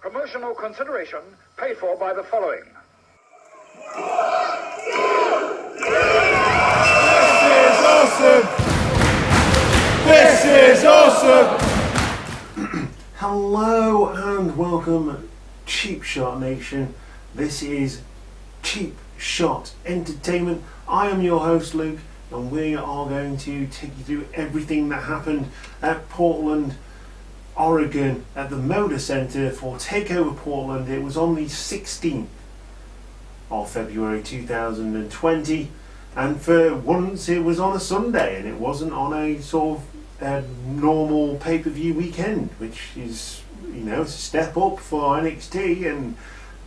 Promotional consideration paid for by the following. This is awesome! Hello and welcome, Cheap Shot Nation. This is Cheap Shot Entertainment. I am your host, Luke, and we are going to take you through everything that happened at Portland, Oregon, at the Moda Center for TakeOver Portland. It was on the 16th of February 2020, and for once it was on a Sunday and it wasn't on a sort of normal pay-per-view weekend, which is, you know, it's a step up for NXT, and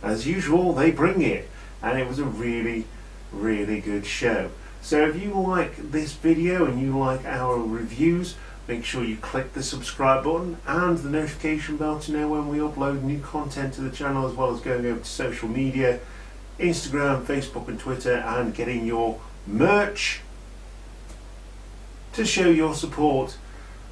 as usual they bring it, and it was a really good show. So if you like this video and you like our reviews, make sure you click the subscribe button and the notification bell to know when we upload new content to the channel, as well as going over to social media, Instagram, Facebook and Twitter, and getting your merch to show your support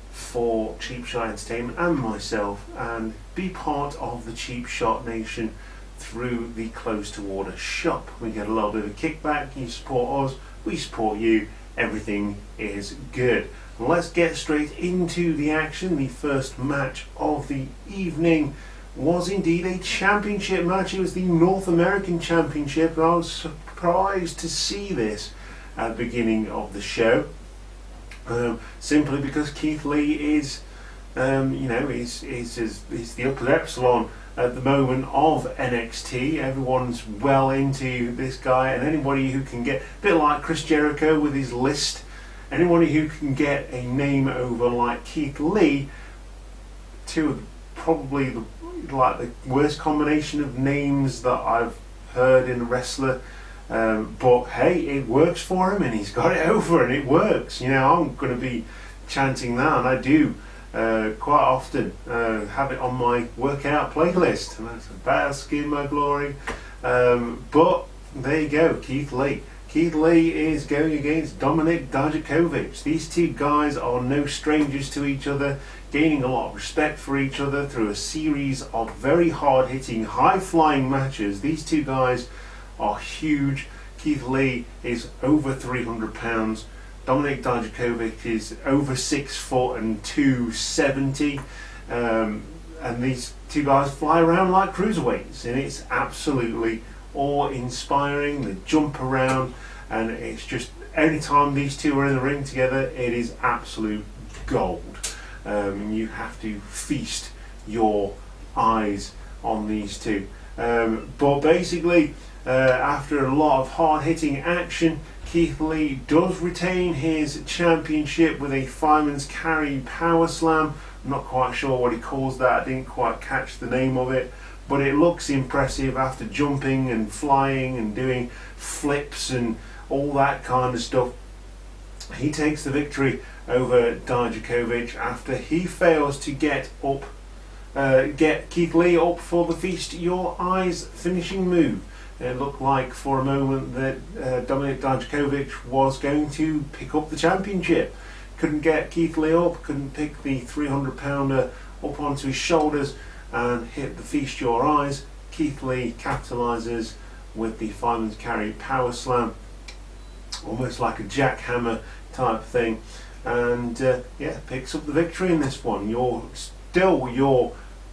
for Cheap Shot Entertainment and myself, and be part of the Cheap Shot Nation through the Close to Order shop. We get a little bit of a kickback. You support us, we support you, everything is good. Let's get straight into the action. The first match of the evening was indeed a championship match. It was the North American Championship. I was surprised to see this at the beginning of the show, simply because Keith Lee is, is the upper echelon at the moment of NXT. Everyone's well into this guy, and anybody who can get, a bit like Chris Jericho with his list, anybody who can get a name over like Keith Lee, two of probably the worst combination of names that I've heard in a wrestler, but hey, it works for him and he's got it over and it works. You know, I'm going to be chanting that, and I do quite often have it on my workout playlist, and that's a bask in my glory. But there you go, Keith Lee. Keith Lee is going against Dominik Dijakovic. These two guys are no strangers to each other, gaining a lot of respect for each other through a series of very hard-hitting, high-flying matches. These two guys are huge. Keith Lee is over 300 pounds. Dominik Dijakovic is over 6 foot and 270. And these two guys fly around like cruiserweights, and it's absolutely awe-inspiring. They jump around, and it's just, anytime these two are in the ring together, it is absolute gold. You have to feast your eyes on these two. But basically, after a lot of hard-hitting action, Keith Lee does retain his championship with a fireman's carry power slam. I'm not quite sure what he calls that. I didn't quite catch the name of it, but it looks impressive after jumping and flying and doing flips and all that kind of stuff. He takes the victory over Dijakovic after he fails to get Keith Lee up for the Feast Your Eyes finishing move. It looked like for a moment that Dominik Dijakovic was going to pick up the championship. Couldn't get Keith Lee up, couldn't pick the 300 pounder up onto his shoulders and hit the Feast Your Eyes. Keith Lee capitalizes with the fireman's carry power slam, almost like a jackhammer type thing, and picks up the victory in this one. Your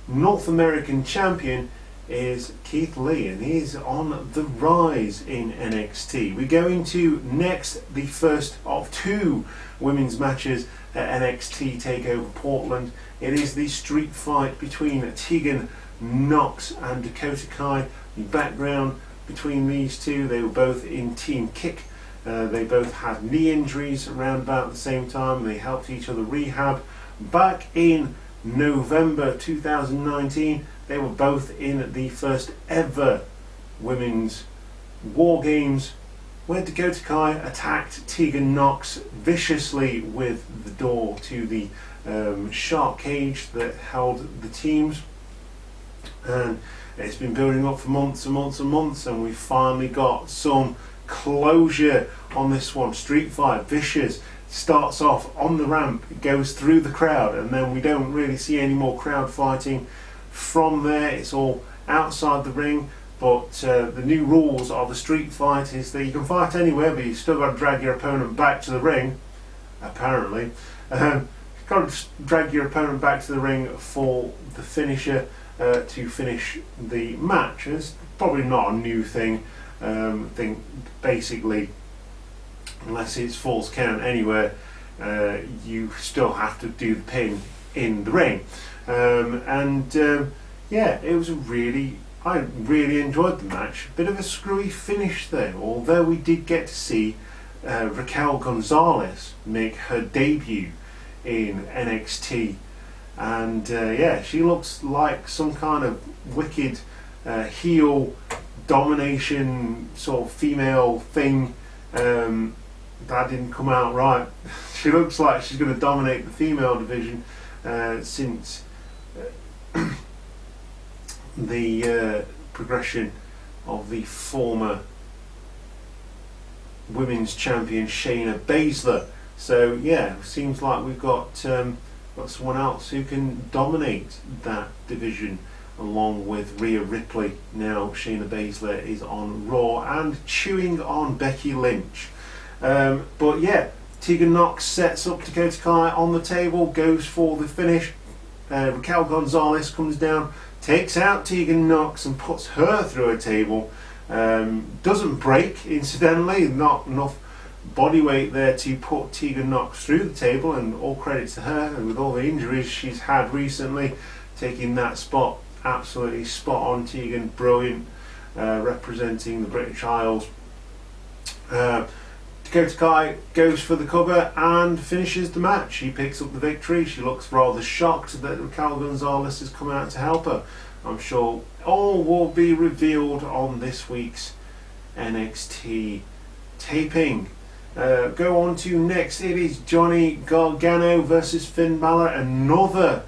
North American champion is Keith Lee, and he's on the rise in NXT. We go into next the first of two women's matches at NXT TakeOver Portland. It is the street fight between Tegan Nox and Dakota Kai. The background between these two, they were both in Team Kick. They both had knee injuries around about the same time. They helped each other rehab. Back in November 2019, they were both in the first ever women's War Games, where Dakota Kai attacked Tegan Nox viciously with the door to the shark cage that held the teams. And it's been building up for months and months and months, and we finally got some closure on this one. Street fight, vicious, starts off on the ramp, it goes through the crowd, and then we don't really see any more crowd fighting from there. It's all outside the ring, but the new rules of the street fight is that you can fight anywhere, but you've still got to drag your opponent back to the ring, apparently. You've got to drag your opponent back to the ring for the finisher to finish the match. It's probably not a new thing. I think basically, unless it's false count anywhere, you still have to do the pin in the ring. Yeah, it was I really enjoyed the match. Bit of a screwy finish though, although we did get to see Raquel Gonzalez make her debut in NXT, and yeah, she looks like some kind of wicked heel domination sort of female thing. That didn't come out right. She looks like she's going to dominate the female division since the progression of the former women's champion Shayna Baszler. So yeah, seems like we've got someone else who can dominate that division along with Rhea Ripley. Now Shayna Baszler is on Raw and chewing on Becky Lynch. But yeah, Tegan Nox sets up Dakota Kai on the table, goes for the finish. Raquel Gonzalez comes down, takes out Tegan Nox and puts her through a table. Doesn't break, incidentally, not enough body weight there to put Tegan Nox through the table, and all credit to her, and with all the injuries she's had recently, taking that spot, absolutely spot on. Tegan, brilliant, representing the British Isles. Dakota Kai goes for the cover and finishes the match. She picks up the victory. She looks rather shocked that Raquel Gonzalez has come out to help her. I'm sure all will be revealed on this week's NXT taping. Go on to next. It is Johnny Gargano versus Finn Balor. Another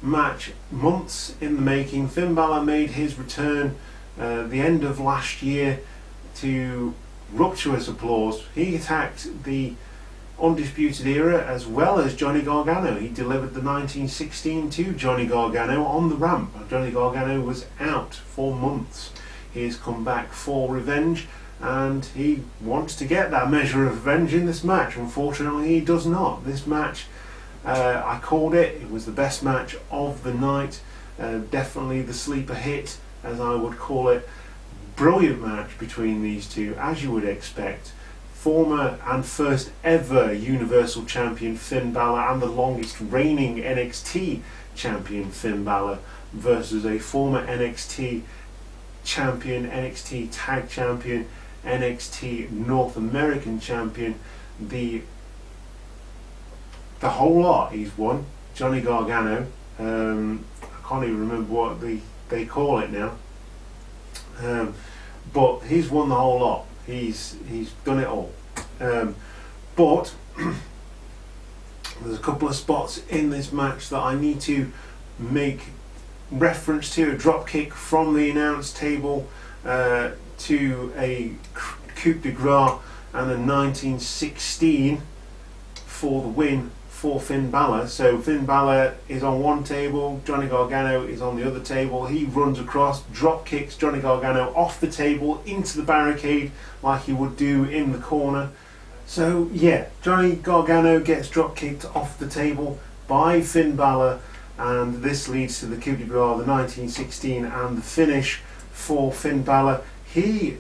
match months in the making. Finn Balor made his return the end of last year to rapturous applause. He attacked the Undisputed Era as well as Johnny Gargano. He delivered the 1916 to Johnny Gargano on the ramp. Johnny Gargano was out for months. He has come back for revenge, and he wants to get that measure of revenge in this match. Unfortunately, he does not. This match, I called it. It was the best match of the night. Definitely the sleeper hit, as I would call it. Brilliant match between these two, as you would expect. Former and first ever Universal Champion Finn Balor and the longest reigning NXT Champion Finn Balor versus a former NXT Champion, NXT Tag Champion, NXT North American Champion. The whole lot he's won. Johnny Gargano. I can't even remember what they call it now. But he's won the whole lot. He's done it all. But there's a couple of spots in this match that I need to make reference to. A drop kick from the announce table to a coup de grace and a 1916 for the win for Finn Balor. So Finn Balor is on one table, Johnny Gargano is on the other table. He runs across, drop kicks Johnny Gargano off the table into the barricade like he would do in the corner. So yeah, Johnny Gargano gets drop kicked off the table by Finn Balor, and this leads to the coup de grace, the 1916, and the finish for Finn Balor. He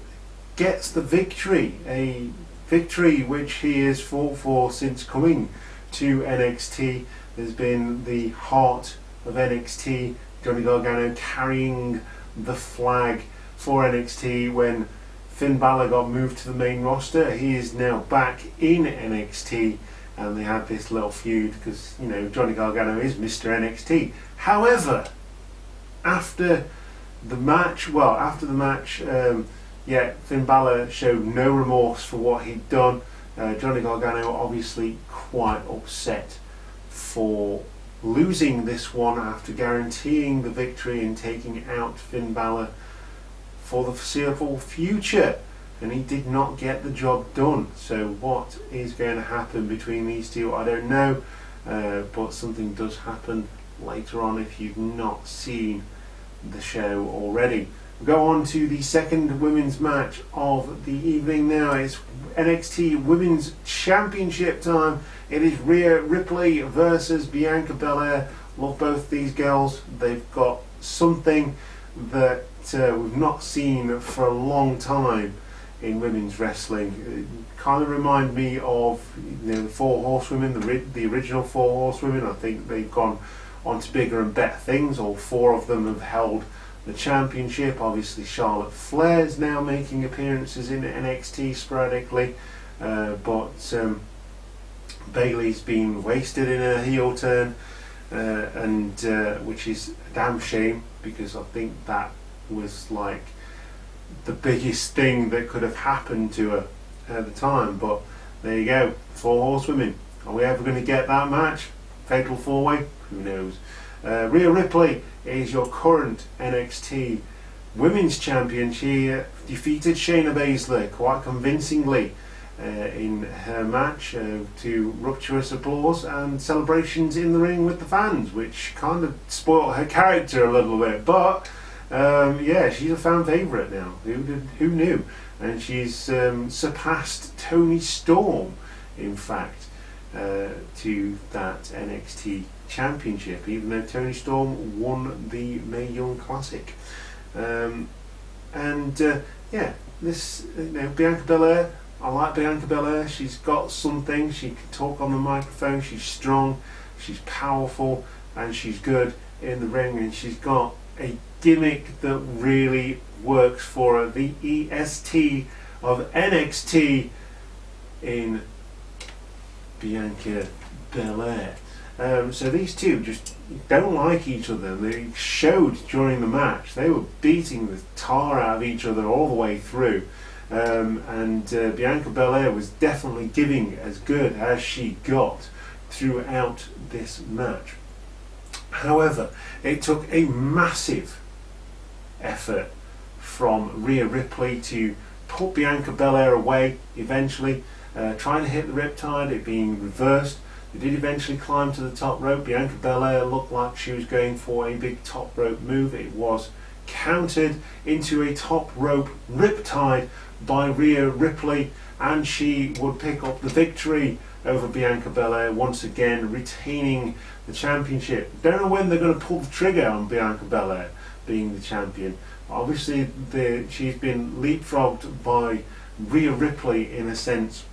gets the victory, a victory which he has fought for since coming to NXT. There's been the heart of NXT, Johnny Gargano carrying the flag for NXT. When Finn Balor got moved to the main roster, he is now back in NXT, and they had this little feud because, you know, Johnny Gargano is Mr. NXT. However, after the match, Finn Balor showed no remorse for what he'd done. Johnny Gargano obviously quite upset for losing this one after guaranteeing the victory and taking out Finn Balor for the foreseeable future, and he did not get the job done. So what is going to happen between these two, I don't know, but something does happen later on. If you've not seen the show already. We go on to the second women's match of the evening now. It's NXT Women's Championship time. It is Rhea Ripley versus Bianca Belair. Love both these girls. They've got something that we've not seen for a long time in women's wrestling. It kind of remind me of the Four Horsewomen, the original Four Horsewomen. I think they've gone on to bigger and better things. All four of them have held the championship. Obviously Charlotte Flair's now making appearances in NXT sporadically, but Bayley's been wasted in a heel turn, and which is a damn shame, because I think that was like the biggest thing that could have happened to her at the time. But there you go, Four Horsewomen. Are we ever going to get that match? Fatal 4-way? Who knows? Rhea Ripley is your current NXT Women's Champion. She defeated Shayna Baszler quite convincingly in her match, to rapturous applause and celebrations in the ring with the fans, which kind of spoiled her character a little bit. But yeah, she's a fan favourite now. Who knew? And she's surpassed Toni Storm, in fact, to that NXT Championship, even though Toni Storm won the Mae Young Classic. Yeah, this Bianca Belair. I like Bianca Belair. She's got something. She can talk on the microphone. She's strong. She's powerful, and she's good in the ring. And she's got a gimmick that really works for her. The EST of NXT in Bianca Belair. So these two just don't like each other. They showed during the match. They were beating the tar out of each other all the way through. Bianca Belair was definitely giving as good as she got throughout this match. However, it took a massive effort from Rhea Ripley to put Bianca Belair away eventually, trying to hit the riptide, it being reversed. They did eventually climb to the top rope. Bianca Belair looked like she was going for a big top rope move. It was countered into a top rope riptide by Rhea Ripley, and she would pick up the victory over Bianca Belair, once again retaining the championship. Don't know when they're going to pull the trigger on Bianca Belair being the champion. Obviously she's been leapfrogged by Rhea Ripley in a sense,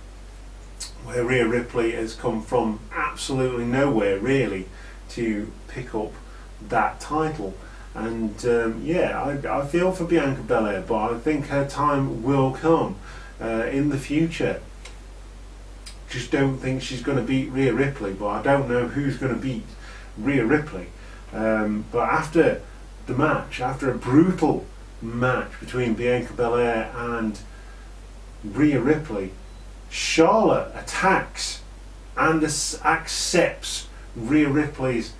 where Rhea Ripley has come from absolutely nowhere really to pick up that title. And I feel for Bianca Belair, but I think her time will come in the future. Just don't think she's going to beat Rhea Ripley, but I don't know who's going to beat Rhea Ripley. But after the match, after a brutal match between Bianca Belair and Rhea Ripley, Charlotte attacks and accepts Rhea Ripley's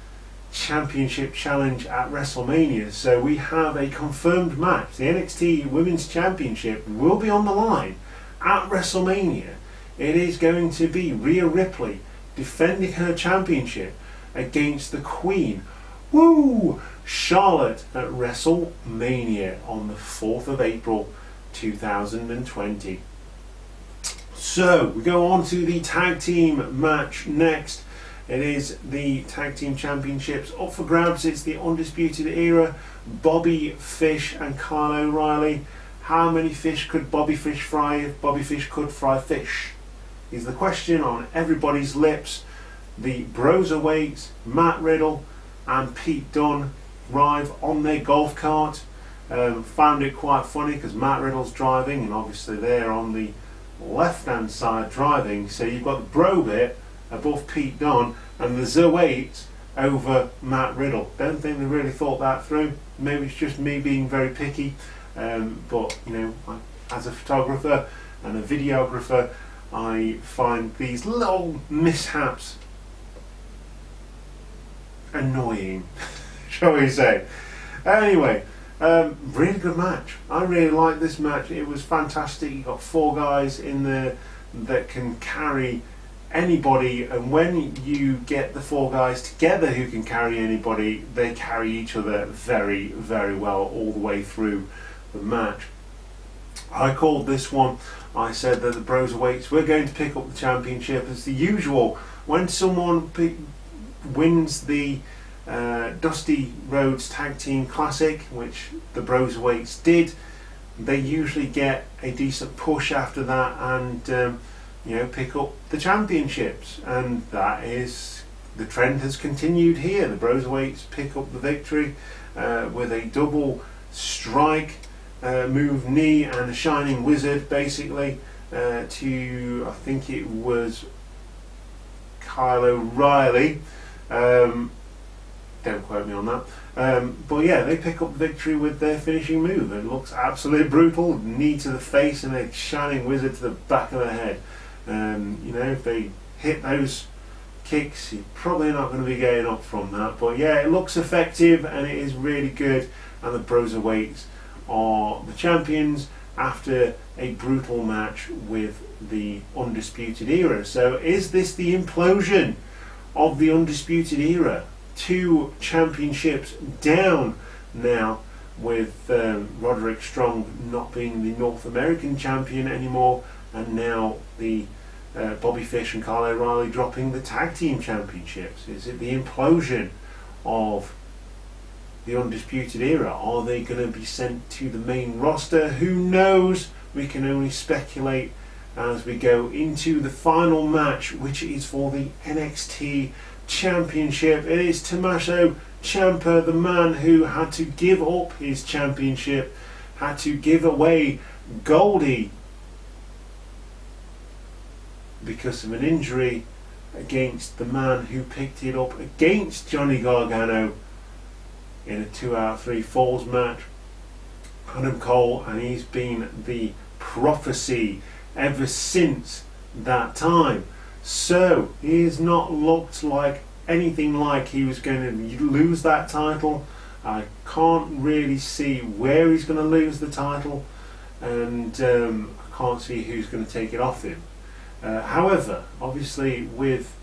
championship challenge at WrestleMania. So we have a confirmed match. The NXT Women's Championship will be on the line at WrestleMania. It is going to be Rhea Ripley defending her championship against the Queen. Woo! Charlotte at WrestleMania on the 4th of April 2020. So we go on to the tag team match next. It is the Tag Team Championships up for grabs. It's the Undisputed Era. Bobby Fish and Kyle O'Reilly. How many fish could Bobby Fish fry if Bobby Fish could fry fish? Is the question on everybody's lips. The Broserweights, Matt Riddle and Pete Dunne, arrive on their golf cart. Found it quite funny because Matt Riddle's driving, and obviously they're on the left hand side driving. So you've got the bro bit above Pete Dunne and the Zoeites over Matt Riddle. Don't think they really thought that through. Maybe it's just me being very picky, but you know, as a photographer and a videographer, I find these little mishaps annoying, shall we say. Anyway, really good match. I really liked this match. It was fantastic. You got four guys in there that can carry anybody, and when you get the four guys together who can carry anybody, they carry each other very, very well all the way through the match. I called this one. I said that the Broserweights were going to pick up the championship as the usual. When someone wins the Dusty Rhodes Tag Team Classic, which the Broserweights did, they usually get a decent push after that and pick up the championships, and that is the trend has continued here. The Broserweights pick up the victory with a double strike move knee and a shining wizard, basically to, I think it was Kyle O'Reilly. Don't quote me on that. But yeah, they pick up the victory with their finishing move. It looks absolutely brutal. Knee to the face and a shining wizard to the back of the head. If they hit those kicks, you're probably not going to be getting up from that. But yeah, it looks effective and it is really good. And the Broserweights are the champions after a brutal match with the Undisputed Era. So is this the implosion of the Undisputed Era? 2 championships down now, with Roderick Strong not being the North American champion anymore, and now the Bobby Fish and Kyle O'Reilly dropping the tag team championships. Is it the implosion of the Undisputed Era? Are they going to be sent to the main roster? Who knows? We can only speculate as we go into the final match, which is for the NXT Championship. It is Tommaso Ciampa, the man who had to give up his championship, had to give away Goldie because of an injury, against the man who picked it up against Johnny Gargano in a 2 out of 3 falls match, Adam Cole, and he's been the prophecy ever since that time. So he has not looked like anything like he was going to lose that title. I can't really see where he's going to lose the title, and I can't see who's going to take it off him. However, obviously with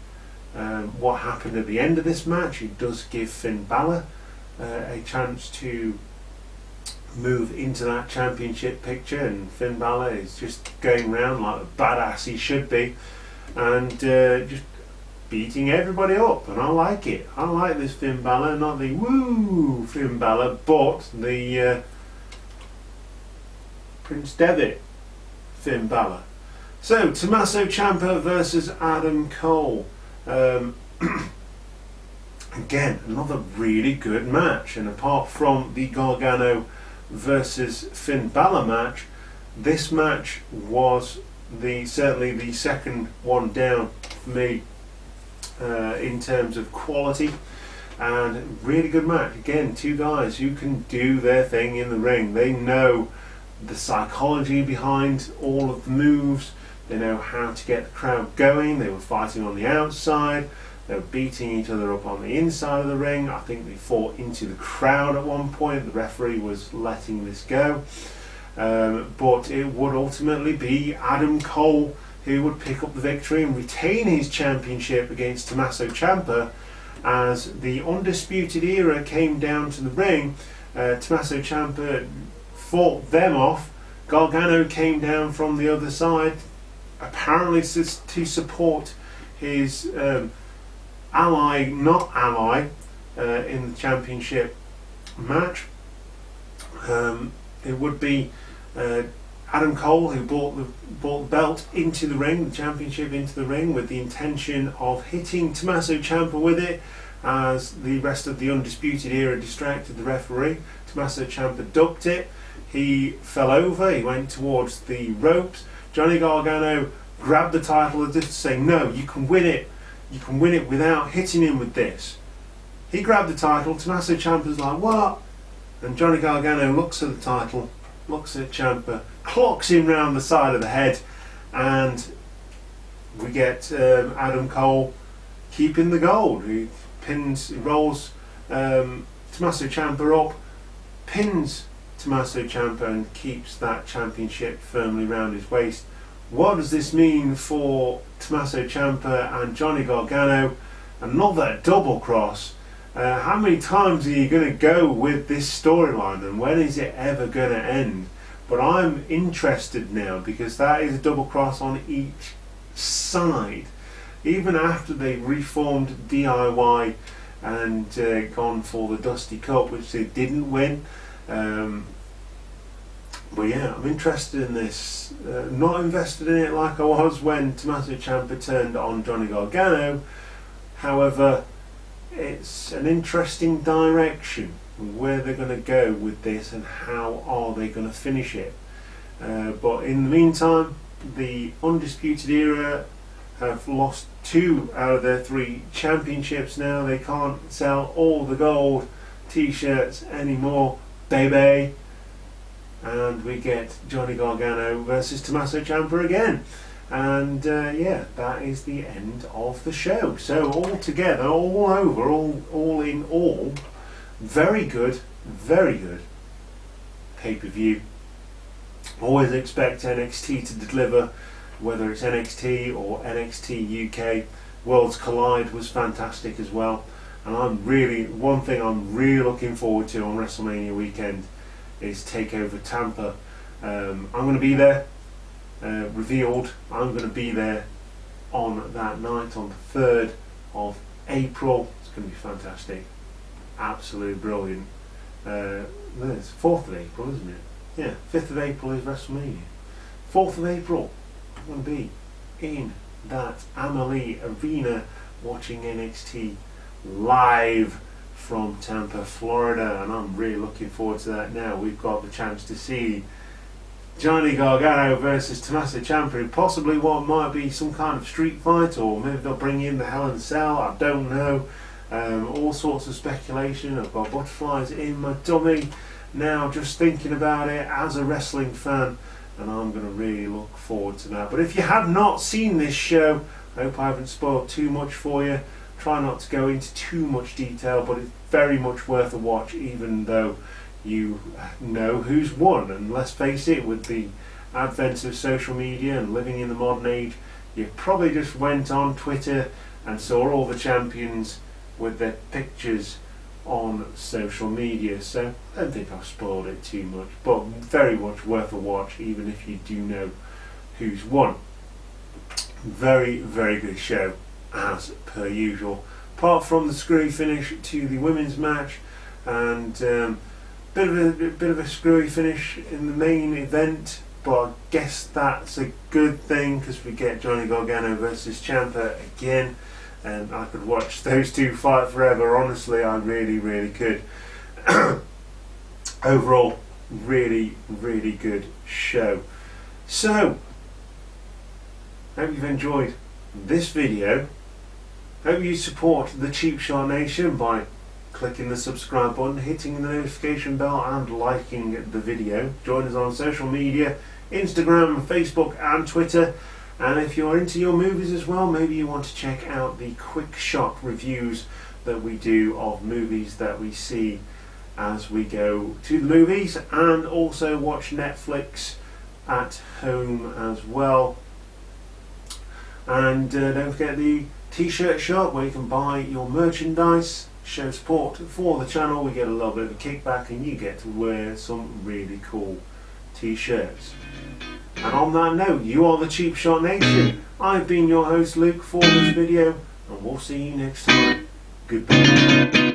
what happened at the end of this match, it does give Finn Balor a chance to move into that championship picture, and Finn Balor is just going around like a badass he should be, and just beating everybody up, and I like it. I like this Finn Balor, not the woo Finn Balor, but the Prince Devitt Finn Balor. So Tommaso Ciampa versus Adam Cole. Again, another really good match, and apart from the Gargano versus Finn Balor match, this match was certainly the second one down for me in terms of quality, and really good match. Again, 2 guys who can do their thing in the ring. They know the psychology behind all of the moves. They know how to get the crowd going. They were fighting on the outside. They were beating each other up on the inside of the ring. I think they fought into the crowd at one point. The referee was letting this go. But it would ultimately be Adam Cole who would pick up the victory and retain his championship against Tommaso Ciampa. As the Undisputed Era came down to the ring, Tommaso Ciampa fought them off. Gargano came down from the other side, apparently to support his in the championship match. It would be Adam Cole who brought the belt into the ring, the championship into the ring, with the intention of hitting Tommaso Ciampa with it, as the rest of the Undisputed Era distracted the referee. Tommaso Ciampa ducked it. He fell over. He went towards the ropes. Johnny Gargano grabbed the title as if to say, no, you can win it. You can win it without hitting him with this. He grabbed the title. Tommaso Ciampa's like, what? And Johnny Gargano looks at the title, looks at Ciampa, clocks him round the side of the head, and we get Adam Cole keeping the gold. He rolls Tommaso Ciampa up, pins Tommaso Ciampa, and keeps that championship firmly round his waist. What does this mean for Tommaso Ciampa and Johnny Gargano? Another double cross. How many times are you going to go with this storyline, and when is it ever going to end? But I'm interested now, because that is a double cross on each side. Even after they reformed DIY and gone for the Dusty Cup, which they didn't win. But yeah, I'm interested in this. Not invested in it like I was when Tommaso Ciampa turned on Johnny Gargano. However, it's an interesting direction where they're going to go with this and how are they going to finish it. But in the meantime, the Undisputed Era have lost 2 out of their 3 championships now. They can't sell all the gold t-shirts anymore, baby. And we get Johnny Gargano versus Tommaso Ciampa again. And yeah, that is the end of the show. So all together, all over, all in all, very good pay-per-view. Always expect NXT to deliver, whether it's NXT or NXT UK. Worlds Collide was fantastic as well. And one thing I'm really looking forward to on WrestleMania weekend is TakeOver Tampa. I'm going to be there. Revealed, I'm going to be there on that night, on the 3rd of April. It's going to be fantastic, absolutely brilliant. It's 4th of April, isn't it? Yeah, 5th of April is WrestleMania. 4th of April, I'm going to be in that Amalie Arena watching NXT live from Tampa, Florida, and I'm really looking forward to that now. We've got the chance to see Johnny Gargano versus Tommaso Ciampa in possibly what might be some kind of street fight, or maybe they'll bring in the Hell in a Cell, I don't know. All sorts of speculation. I've got butterflies in my tummy now just thinking about it as a wrestling fan, and I'm going to really look forward to that. But if you have not seen this show, I hope I haven't spoiled too much for you. Try not to go into too much detail, but it's very much worth a watch, even though you know who's won. And let's face it, with the advent of social media and living in the modern age, you probably just went on Twitter and saw all the champions with their pictures on social media. So I don't think I've spoiled it too much, but very much worth a watch, even if you do know who's won. Very good show, as per usual, apart from the screwy finish to the women's match, and bit of a screwy finish in the main event, but I guess that's a good thing because we get Johnny Gargano versus Ciampa again, and I could watch those two fight forever. Honestly, I really could. Overall, really good show. So, hope you've enjoyed this video. Hope you support the Cheap Shot Nation by clicking the subscribe button, hitting the notification bell and liking the video. Join us on social media, Instagram, Facebook and Twitter. And if you're into your movies as well, maybe you want to check out the quick shot reviews that we do of movies that we see as we go to the movies, and also watch Netflix at home as well. And don't forget the t-shirt shop where you can buy your merchandise, show support for the channel. We get a little bit of a kickback and you get to wear some really cool t-shirts. And on that note, you are the Cheap Shot Nation. I've been your host Luke for this video, and we'll see you next time. Goodbye.